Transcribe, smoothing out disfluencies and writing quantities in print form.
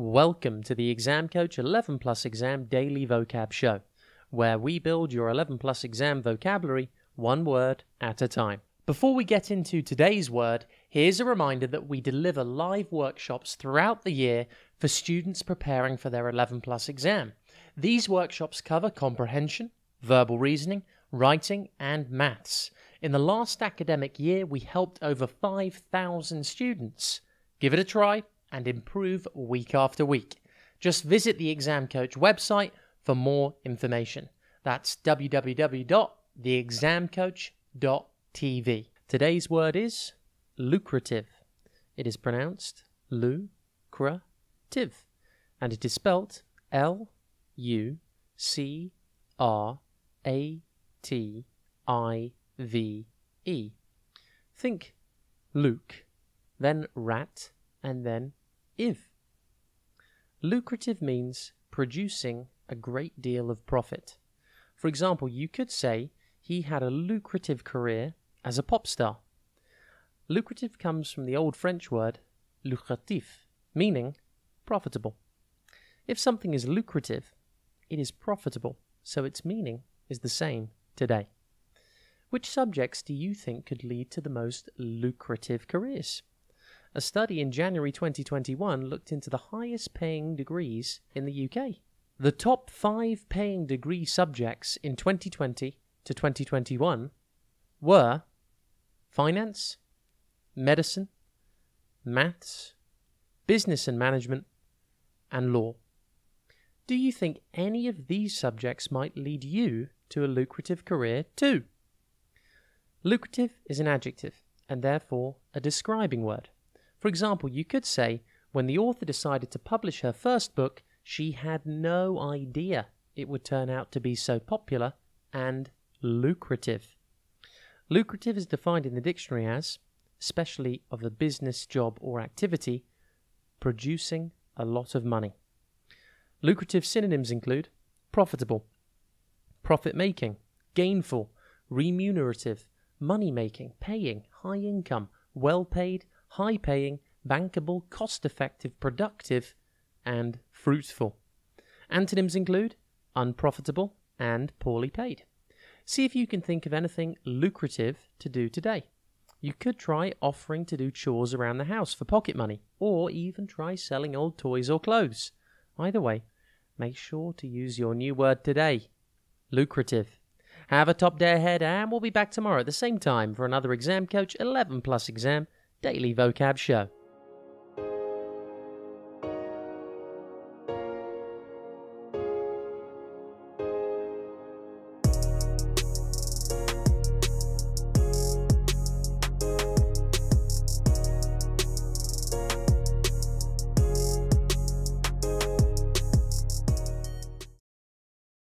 Welcome to the Exam Coach 11 Plus Exam Daily Vocab Show, where we build your 11 Plus Exam vocabulary one word at a time. Before we get into today's word, here's a reminder that we deliver live workshops throughout the year for students preparing for their 11 Plus exam. These workshops cover comprehension, verbal reasoning, writing, and maths. In the last academic year, we helped over 5,000 students. Give it a try and improve week after week. Just visit the Exam Coach website for more information. That's www.theexamcoach.tv. Today's word is lucrative. It is pronounced lu-cra-tive, and it is spelt L-U-C-R-A-T-I-V-E. Think Luke, then rat, and then if. Lucrative means producing a great deal of profit. For example, you could say he had a lucrative career as a pop star. Lucrative comes from the old French word lucratif, meaning profitable. If something is lucrative, it is profitable, so its meaning is the same today. Which subjects do you think could lead to the most lucrative careers? A study in January 2021 looked into the highest paying degrees in the UK. The top 5 paying degree subjects in 2020 to 2021 were finance, medicine, maths, business and management, and law. Do you think any of these subjects might lead you to a lucrative career too? Lucrative is an adjective and therefore a describing word. For example, you could say, when the author decided to publish her first book, she had no idea it would turn out to be so popular and lucrative. Lucrative is defined in the dictionary as, especially of a business, job, or activity, producing a lot of money. Lucrative synonyms include profitable, profit-making, gainful, remunerative, money-making, paying, high income, well-paid, high-paying, bankable, cost-effective, productive, and fruitful. Antonyms include unprofitable and poorly paid. See if you can think of anything lucrative to do today. You could try offering to do chores around the house for pocket money, or even try selling old toys or clothes. Either way, make sure to use your new word today, lucrative. Have a top day ahead, and we'll be back tomorrow at the same time for another Exam Coach 11 Plus Exam Daily Vocab Show.